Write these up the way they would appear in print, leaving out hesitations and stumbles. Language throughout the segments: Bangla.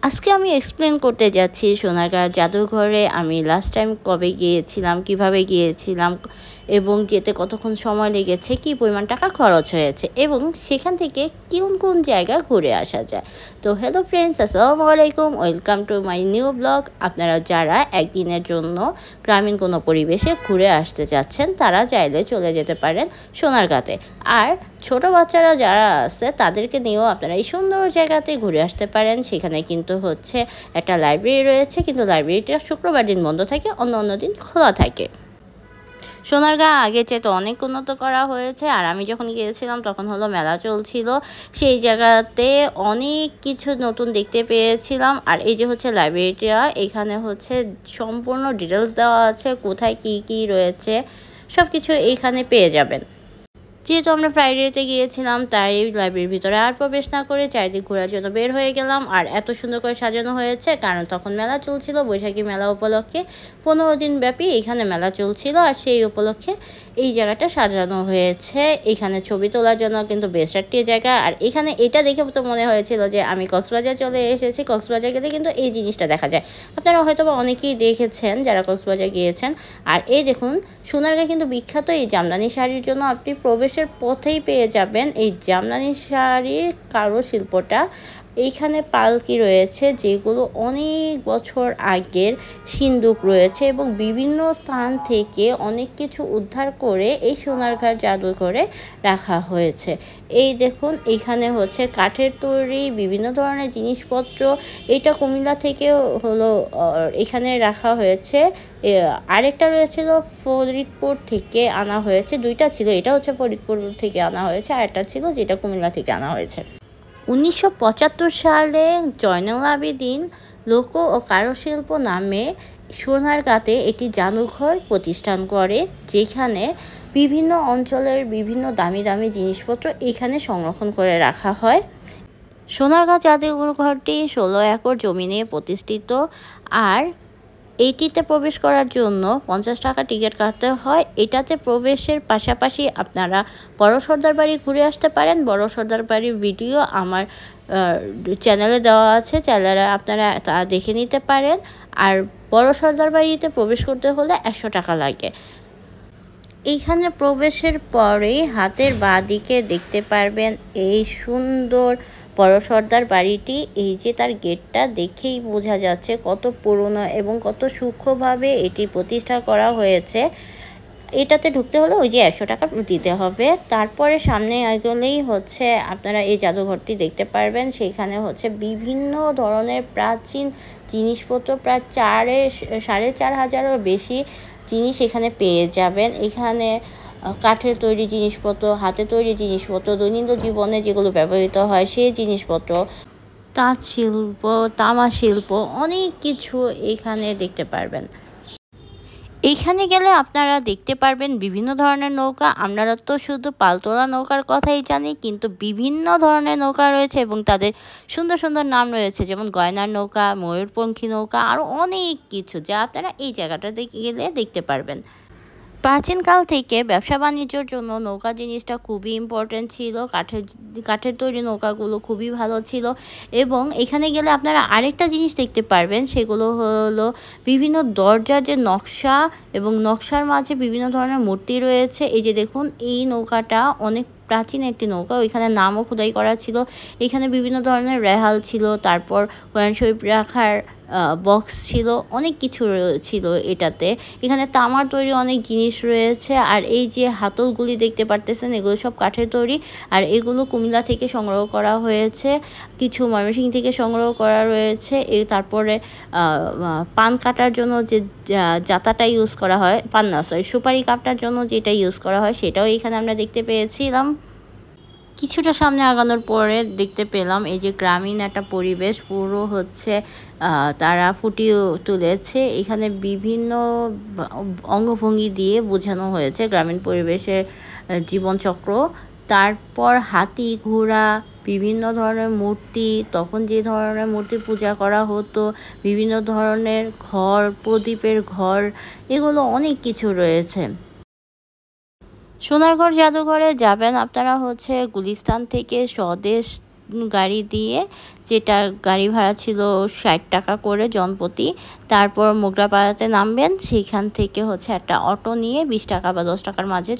আজকে আমি এক্সপ্লেন করতে যাচ্ছি সোনারগাঁ জাদুঘরে আমি লাস্ট টাইম কবে গিয়েছিলাম, কিভাবে গিয়েছিলাম এবং যেতে কতক্ষণ সময় লেগেছে, কী পরিমাণ টাকা খরচ হয়েছে এবং সেখান থেকে কোন কোন জায়গা ঘুরে আসা যায়। তো হ্যালো ফ্রেন্ডস, আসসালামু আলাইকুম, welcome to my new blog. আপনারা যারা একদিনের জন্য গ্রামীণ কোনো পরিবেশে ঘুরে আসতে যাচ্ছেন তারা চাইলে চলে যেতে পারেন সোনারগাঁতে। আর ছোট বাচ্চারা যারা আছে তাদেরকে নিয়েও আপনারা এই সুন্দর জায়গাতে ঘুরে আসতে পারেন। সেখানে কিন্তু হচ্ছে একটা লাইব্রেরি রয়েছে, কিন্তু লাইব্রেরিটা শুক্রবার দিন বন্ধ থাকে, অন্য অন্য দিন খোলা থাকে। সোনারগাঁ আগের চেয়ে অনেক উন্নত করা হয়েছে। আর আমি যখন গিয়েছিলাম তখন হলো মেলা চলছিল, সেই জায়গাতে অনেক কিছু নতুন দেখতে পেয়েছিলাম। আর এই যে হচ্ছে লাইব্রেরিটা, এখানে হচ্ছে সম্পূর্ণ ডিটেলস দেওয়া আছে, কোথায় কি কি রয়েছে সব কিছু এইখানে পেয়ে যাবেন। যেহেতু আমরা ফ্রাইডেতে গিয়েছিলাম তাই লাইব্রেরির ভিতরে আর প্রবেশ না করে চারিদিক ঘোরার জন্য বের হয়ে গেলাম। আর এত সুন্দর করে সাজানো হয়েছে, কারণ তখন মেলা চলছিল, বৈশাখী মেলা উপলক্ষে 15 দিন ব্যাপী এখানে মেলা চলছিল। আর সেই উপলক্ষে এই জায়গাটা সাজানো হয়েছে। এখানে ছবি তোলার জন্য কিন্তু বেস্ট একটি জায়গা। আর এখানে এটা দেখে তো মনে হয়েছিল যে আমি কক্সবাজার চলে এসেছি। কক্সবাজার গেলে কিন্তু এই জিনিসটা দেখা যায়, আপনারা হয়তো বা অনেকেই দেখেছেন যারা কক্সবাজার গিয়েছেন। আর এই দেখুন, সোনারগাঁ কিন্তু বিখ্যাত এই জামদানি শাড়ির জন্য। আপনি প্রবেশের পথেই পেয়ে যাবেন এই জামদানি শাড়ির কারুশিল্পটা। এইখানে পালকি রয়েছে যেগুলো অনেক বছর আগের সিন্দুক রয়েছে এবং বিভিন্ন স্থান থেকে অনেক কিছু উদ্ধার করে এই সোনারগাঁ জাদুঘরে রাখা হয়েছে। এই দেখুন, এখানে হচ্ছে কাঠের তৈরি বিভিন্ন ধরনের জিনিসপত্র। এটা কুমিল্লা থেকে হলো এখানে রাখা হয়েছে। আরেকটা রয়েছিল ফরিদপুর থেকে আনা হয়েছে, দুইটা ছিল, এটা হচ্ছে ফরিদপুর থেকে আনা হয়েছে, আর একটা ছিল যেটা কুমিল্লা থেকে আনা হয়েছে। 1975 সালে জয়নুল আবেদিন লোক ও কারুশিল্প নামে সোনারগাঁতে এটি জাদুঘর প্রতিষ্ঠান করে, যেখানে বিভিন্ন অঞ্চলের বিভিন্ন দামি দামি জিনিসপত্র এখানে সংরক্ষণ করে রাখা হয়। সোনারগাঁ জাদুঘরটি 16 একর জমি নিয়ে প্রতিষ্ঠিত। আর এইটিতে প্রবেশ করার জন্য 50 টাকা টিকিট কাটতে হয়। এটাতে প্রবেশের পাশাপাশি আপনারা বড় সর্দার বাড়ি ঘুরে আসতে পারেন। বড় সর্দার বাড়ির ভিডিও আমার চ্যানেলে দেওয়া আছে, চ্যানেলে আপনারা তা দেখে নিতে পারেন। আর বড় সর্দার বাড়িতে প্রবেশ করতে হলে 100 টাকা লাগে। এইখানে প্রবেশের পরেই হাতের বাঁ দিকে দেখতে পারবেন এই সুন্দর বড় সর্দার বাড়িটি। এই যে তার গেটটা দেখেই বোঝা যাচ্ছে কত পুরনো এবং কত সূক্ষ্মভাবে এটি প্রতিষ্ঠা করা হয়েছে। এটাতে ঢুকতে হলে ওই যে 100 টাকা দিতে হবে। তারপরে সামনে এগোলেই হচ্ছে আপনারা এই জাদুঘরটি দেখতে পারবেন। সেখানে হচ্ছে বিভিন্ন ধরনের প্রাচীন জিনিসপত্র, প্রায় 4,500 বেশি জিনিস এখানে পেয়ে যাবেন। এখানে কাঠের তৈরি জিনিসপত্র, হাতে তৈরি জিনিসপত্র, দৈনন্দিন জীবনে যেগুলো ব্যবহৃত হয় সেই জিনিসপত্র, তাঁত শিল্প, তামা শিল্প, অনেক কিছু এখানে দেখতে পারবেন। এইখানে গেলে আপনারা দেখতে পারবেন বিভিন্ন ধরনের নৌকা। আমরা তো শুধু পালতোলা নৌকার কথাই জানি, কিন্তু বিভিন্ন ধরনের নৌকা রয়েছে এবং তাদের সুন্দর সুন্দর নাম রয়েছে, যেমন গয়নার নৌকা, ময়ূরপঙ্খী নৌকা, আরও অনেক কিছু যা আপনারা এই জায়গাটাতে গেলে দেখতে পারবেন। প্রাচীনকাল থেকে ব্যবসা বাণিজ্যের জন্য নৌকা জিনিসটা খুবই ইম্পর্ট্যান্ট ছিল। কাঠের তৈরি নৌকাগুলো খুবই ভালো ছিল। এবং এখানে গেলে আপনারা আরেকটা জিনিস দেখতে পারবেন, সেগুলো হলো বিভিন্ন দরজার যে নকশা এবং নকশার মাঝে বিভিন্ন ধরনের মূর্তি রয়েছে। এই যে দেখুন, এই নৌকাটা অনেক প্রাচীন একটি নৌকা, ওইখানে নামও খোদাই করা ছিল। এখানে বিভিন্ন ধরনের রেহাল ছিল, তারপর কোরআন শরীফ রাখার বক্স ছিল, অনেক কিছু ছিল এটাতে। এখানে তামার তৈরি অনেক জিনিস রয়েছে। আর এই যে হাতলগুলি দেখতে পারতেছেন, এগুলো সব কাঠের তৈরি। আর এগুলো কুমিল্লা থেকে সংগ্রহ করা হয়েছে, কিছু ময়মনসিংহ থেকে সংগ্রহ করা রয়েছে। তারপরে পান কাটার জন্য যে জাতাটা ইউজ করা হয়, পান না সরি সুপারি কাটার জন্য যেটা ইউজ করা হয় সেটাও এখানে আমরা দেখতে পেয়েছিলাম। কিছুটা সামনে আগানোর পরে দেখতে পেলাম এই যে গ্রামীণ একটা পরিবেশ পুরো হচ্ছে তারা ফুটিয়ে তুলেছে। এখানে বিভিন্ন অঙ্গভঙ্গি দিয়ে বোঝানো হয়েছে গ্রামীণ পরিবেশের জীবনচক্র। তারপর হাতি, ঘোড়া, বিভিন্ন ধরনের মূর্তি, তখন যে ধরনের মূর্তি পূজা করা হতো, বিভিন্ন ধরনের ঘর, প্রদীপের ঘর, এগুলো অনেক কিছু রয়েছে। সোনারগড় জাদুঘরে যাবেন আপনারা হচ্ছে গুলিস্তান থেকে স্বদেশ গাড়ি দিয়ে যেটা গাড়ি ভাড়া ছিল ৬০ টাকা করে জনপ্রতি। তারপর মোগরাপাড়াতে নামবেন, সেইখান থেকে হচ্ছে একটা অটো নিয়ে ২০ টাকা বা ১০ টাকার মাঝে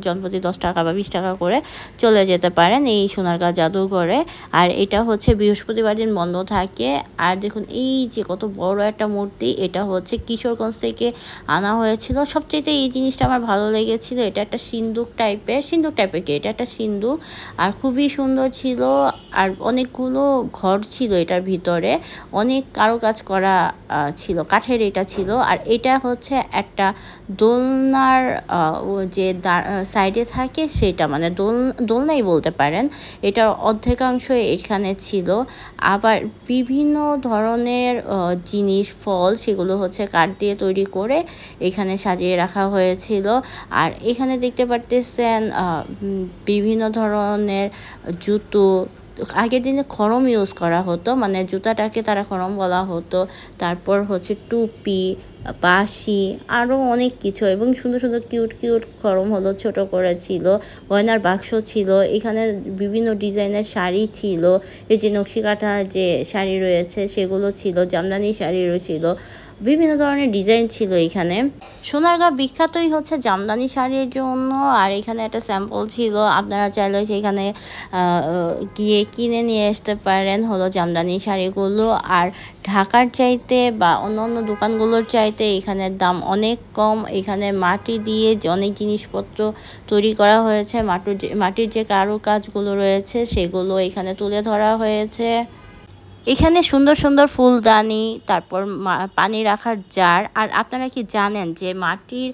জনপ্রতি ১০ টাকা বা ২০ টাকা করে চলে যেতে পারেন এই সোনারগাঁ জাদুঘরে। আর এটা হচ্ছে বৃহস্পতিবার দিন বন্ধ থাকে। আর দেখুন এই যে কত বড় একটা মূর্তি, এটা হচ্ছে কিশোরগঞ্জ থেকে আনা হয়েছিল। সবচেয়ে এই জিনিসটা আমার ভালো লেগেছিল, এটা একটা সিন্দুক টাইপের কি, এটা একটা সিন্দুক আর খুবই সুন্দর ছিল। আর অনেকগুলো ঘর ছিল এটার ভিতরে, অনেক কারুকাজ করা ছিল, কাঠের এটা ছিল। আর এটা হচ্ছে একটা দোলনার যে সাইডে থাকে সেটা, মানে দোলনাই বলতে পারেন, এটার অর্ধেকাংশ এখানে ছিল। আবার বিভিন্ন ধরনের জিনিস, ফল, সেগুলো হচ্ছে কাঠ দিয়ে তৈরি করে এখানে সাজিয়ে রাখা হয়েছিল। আর এখানে দেখতে পারতেছেন বিভিন্ন ধরনের জুতো। আগের দিনে খড়ম ইউজ করা হতো, মানে জুতাটাকে তারা খড়ম বলা হতো। তারপর হচ্ছে টুপি, বাঁশি, আরও অনেক কিছু, এবং সুন্দর সুন্দর কিউট খড়ম হলো ছোট করে ছিল। গয়নার বাক্স ছিল, এখানে বিভিন্ন ডিজাইনের শাড়ি ছিল, এই যে নকশি কাঁথা যে শাড়ি রয়েছে সেগুলো ছিল, জামদানি শাড়িরও ছিল, বিভিন্ন ধরনের ডিজাইন ছিল এখানে। সোনারগাঁ বিখ্যাতই হচ্ছে জামদানি শাড়ির জন্য। আর এখানে একটা স্যাম্পল ছিল, আপনারা চাইলে সেখানে গিয়ে কিনে নিয়ে আসতে পারেন হলো জামদানি শাড়িগুলো। আর ঢাকার চাইতে বা অন্য দোকানগুলোর চাইতে এখানের দাম অনেক কম। এখানে মাটি দিয়ে যে অনেক জিনিসপত্র তৈরি করা হয়েছে, মাটির যে কারুকাজগুলো রয়েছে সেগুলো এখানে তুলে ধরা হয়েছে। এখানে সুন্দর সুন্দর ফুলদানি, তারপর পানি রাখার জার। আর আপনারা কি জানেন যে মাটির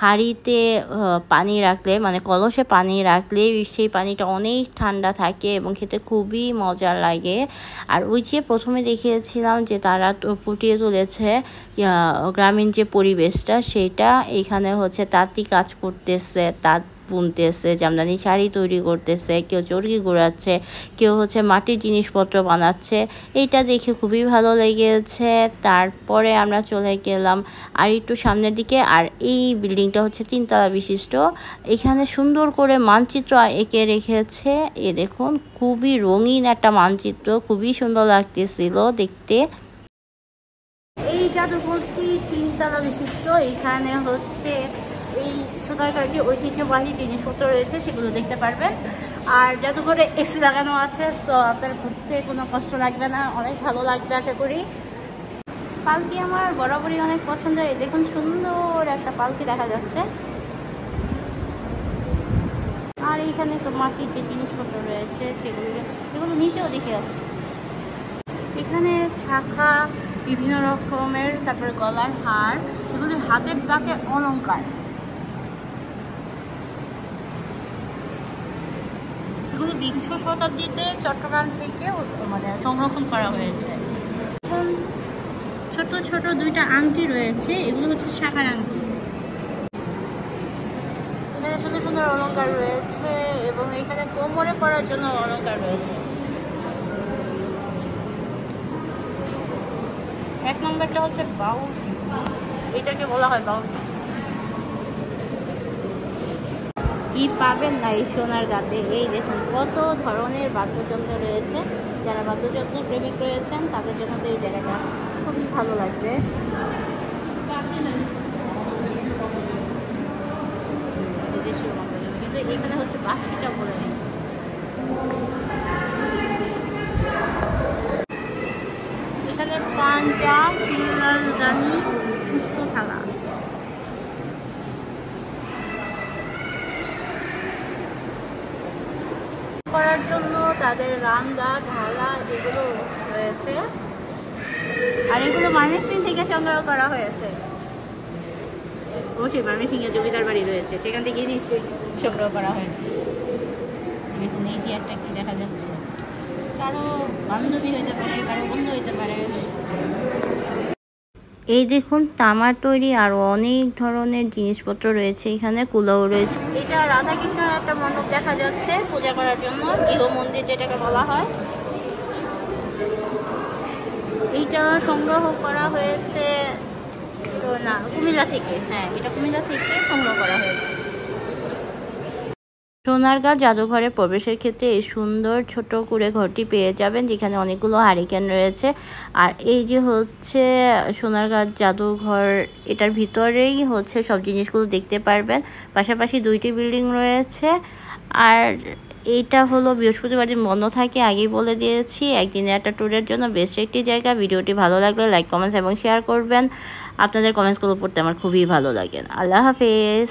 হাঁড়িতে পানি রাখলে, মানে কলসে পানি রাখলে সেই পানিটা অনেক ঠান্ডা থাকে এবং খেতে খুবই মজা লাগে। আর ওই যে প্রথমে দেখিয়েছিলাম যে তারা ফুটিয়ে তুলেছে গ্রামীণ যে পরিবেশটা, সেটা এখানে হচ্ছে তাঁতি কাজ করতেছে, তাঁত বুনতেছে, জামদানি শাড়ি তৈরি করতেছে, কেউ চরকি ঘোরাচ্ছে, কেউ হচ্ছে মাটির জিনিসপত্র বানাচ্ছে। এইটা দেখে খুবই ভালো লেগেছে। তারপরে আমরা চলে গেলাম আর একটু সামনের দিকে। আর এই বিল্ডিংটা হচ্ছে ৩ তলা বিশিষ্ট। এখানে সুন্দর করে মানচিত্র এঁকে রেখেছে, এ দেখুন খুবই রঙিন একটা মানচিত্র, খুবই সুন্দর লাগতেছিল দেখতে। এই জাদুঘরটি ৩ তলা বিশিষ্ট। এখানে হচ্ছে এই সোনারগাঁর যে ঐতিহ্যবাহী জিনিসপত্র রয়েছে সেগুলো দেখতে পারবেন। আর জাদুঘরে এসি লাগানো আছে, সো আপনার ঘুরতে কোনো কষ্ট লাগবে না, অনেক ভালো লাগবে আশা করি। পালকি আমার বরাবরই অনেক পছন্দের। এই দেখুন সুন্দর একটা পালকি দেখা যাচ্ছে। আর এইখানে তো মাটির যে জিনিসপত্র রয়েছে সেগুলো নিচেও দেখে আসছে। এখানে শাখা, বিভিন্ন রকমের, তারপরে গলার হার, এগুলি হাতের দাঁতের অলংকার, এগুলি ২০ শতাব্দীতে চট্টগ্রাম থেকে মানে সংরক্ষণ করা হয়েছে। এখন ছোট ছোট 2টা আংটি রয়েছে, এগুলো হচ্ছে শাখার আংটি। এখানে সুন্দর সুন্দর অলংকার রয়েছে এবং এখানে কোমরে পরার জন্য অলংকার রয়েছে। ১ নম্বরটা হচ্ছে বাউটি, এটাকে বলা হয় বাউটি। কি পাবেন না এই সোনারগাঁতে। এই দেখুন কত ধরনের বাদ্যযন্ত্র রয়েছে, যারা বাদ্যযন্ত্র প্রেমিক রয়েছেন তাদের জন্য তো এই জায়গাটা খুবই ভালো লাগবে। কিন্তু এখানে হচ্ছে বাঁশিটা বলে নেই। এখানে পাঞ্জা, ফুলদানি, পুস্ত থালা। করার জন্য তাদের রান্দা ঢালা যেগুলো রয়েছে, আর এগুলো ময়মনসিংহ থেকে সংগ্রহ করা হয়েছে। অবশ্যই ময়মনসিংহে জমিদার বাড়ি রয়েছে, সেখান থেকে নিশ্চয়ই সংগ্রহ করা হয়েছে। দেখুন এই চেয়ারটা কি দেখা যাচ্ছে, কারো বান্ধবী হইতে পারে, কারো বন্ধু হইতে পারে। এই দেখুন তামার তৈরি আরো অনেক ধরনের জিনিসপত্র রয়েছে, এখানে কুলাও রয়েছে। এটা রাধাকৃষ্ণের একটা মণ্ডপ দেখা যাচ্ছে পূজা করার জন্য, গৃহ মন্দির যেটাকে বলা হয়। এইটা সংগ্রহ করা হয়েছে তো না কুমিল্লা থেকে, হ্যাঁ এটা কুমিল্লা থেকে সংগ্রহ করা হয়েছে। সোনারগাঁ জাদুঘরে প্রবেশের ক্ষেত্রে এই সুন্দর ছোট কুঁড়ে ঘরটি পেয়ে যাবেন, যেখানে অনেকগুলো হারিকেন রয়েছে। আর এই যে হচ্ছে সোনারগাঁ জাদুঘর, এটার ভিতরেই হচ্ছে সব জিনিসগুলো দেখতে পারবেন। পাশাপাশি 2টি বিল্ডিং রয়েছে। আর এইটা হলো বৃহস্পতিবার দিন বন্ধ থাকে, আগেই বলে দিয়েছি। একদিনের একটা ট্যুরের জন্য বেস্ট একটি জায়গা। ভিডিওটি ভালো লাগলে লাইক, কমেন্টস এবং শেয়ার করবেন। আপনাদের কমেন্টসগুলো পড়তে আমার খুবই ভালো লাগে। আল্লাহ হাফেজ।